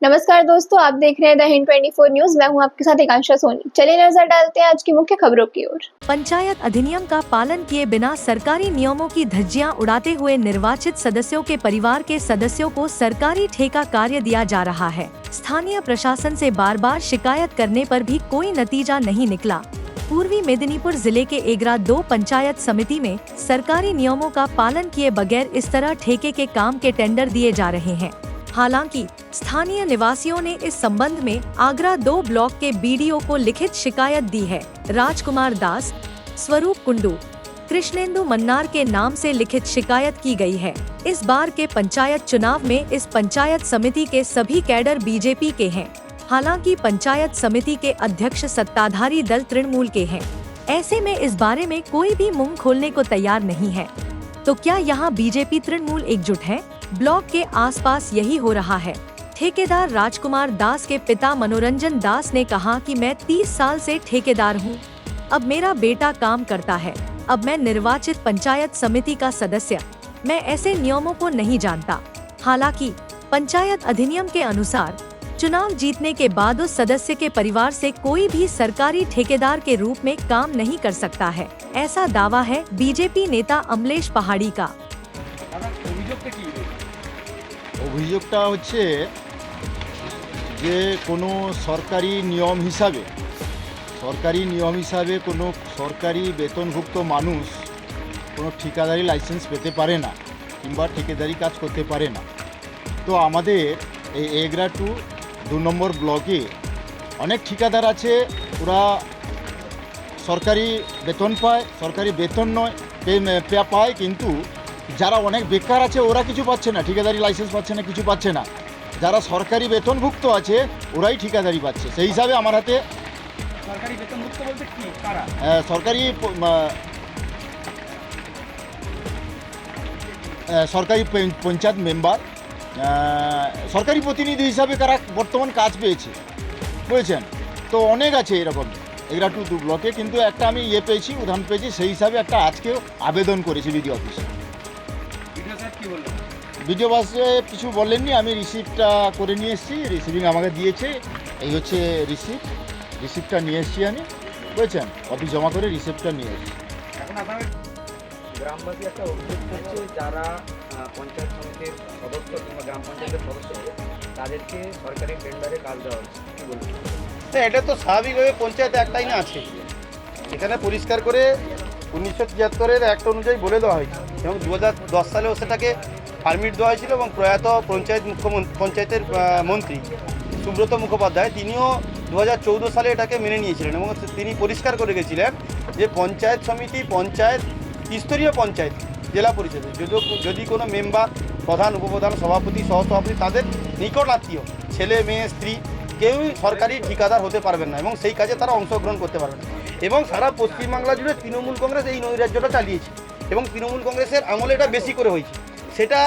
नमस्कार दोस्तों, आप देख रहे हैं द हिंद 24 न्यूज। मैं हूं आपके साथ एकांशा सोनी। चलिए नजर डालते हैं आज की मुख्य खबरों की ओर। पंचायत अधिनियम का पालन किए बिना सरकारी नियमों की धज्जियां उड़ाते हुए निर्वाचित सदस्यों के परिवार के सदस्यों को सरकारी ठेका कार्य दिया जा रहा है। स्थानीय प्रशासन से बार बार शिकायत करने पर भी कोई नतीजा नहीं निकला। पूर्वी मेदिनीपुर जिले के एगरा 2 पंचायत समिति में सरकारी नियमों का पालन किए बगैर इस तरह ठेके के काम के टेंडर दिए जा रहे हैं। हालांकि स्थानीय निवासियों ने इस संबंध में आगरा 2 ब्लॉक के बीडीओ को लिखित शिकायत दी है। राजकुमार दास, स्वरूप कुंडू, कृष्णेंदु मन्नार के नाम से लिखित शिकायत की गई है। इस बार के पंचायत चुनाव में इस पंचायत समिति के सभी कैडर बीजेपी के हैं। हालांकि पंचायत समिति के अध्यक्ष सत्ताधारी दल तृणमूल के हैं। ऐसे में इस बारे में कोई भी मुंह खोलने को तैयार नहीं है। तो क्या यहाँ बीजेपी तृणमूल एकजुट है? ब्लॉक के आसपास यही हो रहा है। ठेकेदार राजकुमार दास के पिता मनोरंजन दास ने कहा कि मैं 30 साल से ठेकेदार हूँ। अब मेरा बेटा काम करता है। अब मैं निर्वाचित पंचायत समिति का सदस्य, मैं ऐसे नियमों को नहीं जानता। हालांकि पंचायत अधिनियम के अनुसार चुनाव जीतने के बाद उस सदस्य के परिवार से कोई भी सरकारी ठेकेदार के रूप में काम नहीं कर सकता है। ऐसा दावा है बीजेपी नेता अमलेश पहाड़ी का। অভিযোগটা হচ্ছে যে কোনো সরকারি নিয়ম হিসাবে কোনো সরকারি বেতনভুক্ত মানুষ কোনো ঠিকাদারি লাইসেন্স পেতে পারে না কিংবা ঠিকাদারি কাজ করতে পারে না। তো আমাদের এই এগরা 2 নম্বর ব্লকে অনেক ঠিকাদার আছে, ওরা সরকারি বেতন পায়, সরকারি বেতন নয় পায়, কিন্তু যারা অনেক বেকার আছে ওরা কিছু পাচ্ছে না, ঠিকাদারি লাইসেন্স পাচ্ছে না, কিছু পাচ্ছে না। যারা সরকারি বেতনভুক্ত আছে ওরাই ঠিকাদারি পাচ্ছে। সেই হিসাবে আমার হাতে সরকারি বেতনভুক্ত বলতে কি কারা? সরকারি পঞ্চায়েত মেম্বার, সরকারি প্রতিনিধি হিসাবে কারা বর্তমান কাজ পেয়েছে, বুঝেছেন? তো অনেক আছে এরকম এগরা 2 ব্লকে, কিন্তু একটা আমি পেয়েছি, উদাহরণ পেয়েছি, সেই হিসাবে একটা আজকেও আবেদন করেছি বিডিও অফিসে। ভিডিও বাসে কিছু বলেননি, আমি রিসিপ্টটা করে নিয়ে এসেছি, রিসিভিং আমাকে দিয়েছে। এই হচ্ছে রিসিপ্টটা নিয়ে এসেছি আমি, বুঝেছেন? অফিস জমা করে রিসিপ্টটা নিয়ে এসেছি। এখন আপনাদের গ্রামবাসী একটা অভিযোগ করছে, যারা পঞ্চায়েত সমিতির সদস্য কিংবা গ্রাম পঞ্চায়েতের সদস্য তাদেরকে সরকারি টেন্ডারে কাজ দেওয়া হচ্ছে, কী বলবেন? এটা তো স্বাভাবিকভাবে পঞ্চায়েত একটা আইনে আছে, এখানে পরিষ্কার করে 1973-এর অ্যাক্ট অনুযায়ী বলে দেওয়া হয়েছে এবং 2010 সালেও সেটাকে পারমিট দেওয়া হয়েছিল এবং প্রয়াত পঞ্চায়েতের মন্ত্রী সুব্রত মুখোপাধ্যায় তিনিও 2014 সালে এটাকে মেনে নিয়েছিলেন এবং তিনি পরিষ্কার করে গেছিলেন যে পঞ্চায়েত সমিতি, পঞ্চায়েত স্তরীয় পঞ্চায়েত, জেলা পরিষদে যদি কোনো মেম্বার, প্রধান, উপপ্রধান, সভাপতি, সহসভাপতি তাদের নিকট আত্মীয়, ছেলে, মেয়ে, স্ত্রী কেউই সরকারি ঠিকাদার হতে পারবেন না এবং সেই কাজে তারা অংশগ্রহণ করতে পারবে না। এবং সারা পশ্চিমবাংলা জুড়ে তৃণমূল কংগ্রেস এই নৈরাজ্যটা চালিয়েছে এবং তৃণমূল কংগ্রেসের আমলে এটা বেশি করে হয়েছে। সেটা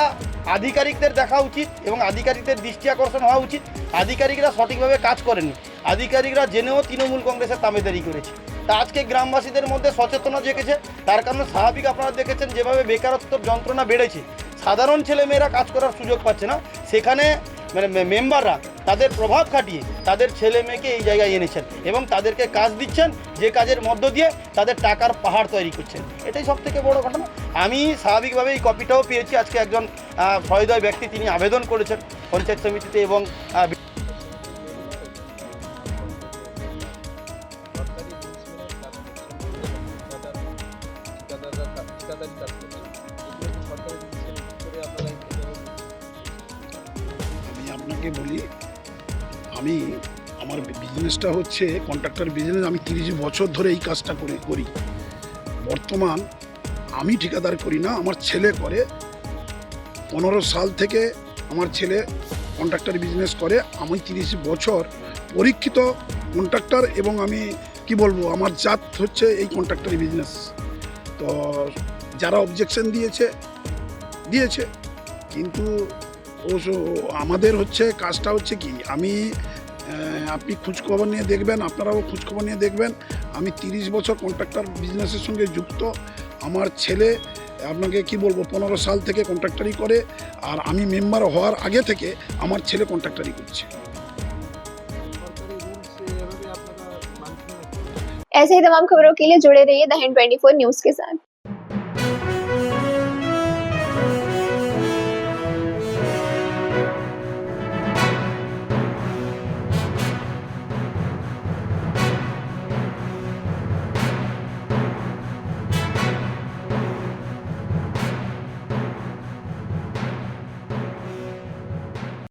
আধিকারিকদের দেখা উচিত এবং আধিকারিকদের দৃষ্টি আকর্ষণ হওয়া উচিত। আধিকারিকরা সঠিকভাবে কাজ করেননি, আধিকারিকরা জেনেও তৃণমূল কংগ্রেসের তাবেদারি করেছে। তা আজকে গ্রামবাসীদের মধ্যে সচেতনতা জেগেছে, তার কারণে স্বাভাবিক আপনারা দেখেছেন যেভাবে বেকারত্বর যন্ত্রণা বেড়েছে, সাধারণ ছেলেমেয়েরা কাজ করার সুযোগ পাচ্ছে না, সেখানে মেম্বাররা তাদের প্রভাব খাটিয়ে তাদের ছেলে মেয়েকে এই জায়গায় এনেছেন এবং তাদেরকে কাজ দিচ্ছেন, যে কাজের মধ্য দিয়ে তাদের টাকার পাহাড় তৈরি করছেন। এটাই সব থেকে বড় ঘটনা। আমি স্বাভাবিকভাবে এই কপিটাও পেয়েছি। আজকে একজন সহৃদয় ব্যক্তি তিনি আবেদন করেছেন পঞ্চায়েত সমিতিতে এবং আপনাকে বলি, আমি আমার বিজনেসটা হচ্ছে কন্ট্রাক্টর বিজনেস। আমি 30 বছর ধরে এই কাজটা করি। বর্তমান আমি ঠিকাদার করি না, আমার ছেলে করে। 15 সাল থেকে আমার ছেলে কন্ট্রাক্টর বিজনেস করে। আমি 30 বছর পরীক্ষিত কন্ট্রাক্টর এবং আমি কি বলবো, আমার জাত হচ্ছে এই কন্ট্রাক্টর বিজনেস। তো যারা অবজেকশন দিয়েছে কিন্তু আমাদের হচ্ছে কাজটা হচ্ছে কি, আপনি খোঁজখবর নিয়ে দেখবেন, আপনারাও খোঁজখবর নিয়ে দেখবেন। আমি 30 বছর কন্ট্রাক্টর বিজনেসের সঙ্গে যুক্ত। আমার ছেলে আপনাকে কি বলবো 15 সাল থেকে কন্ট্রাক্টারি করে, আর আমি মেম্বার হওয়ার আগে থেকে আমার ছেলে কন্ট্রাক্টারি করছে। ऐसे ही तमाम खबरों के लिए जुड़े रहिए द हिंद 24 न्यूज के साथ।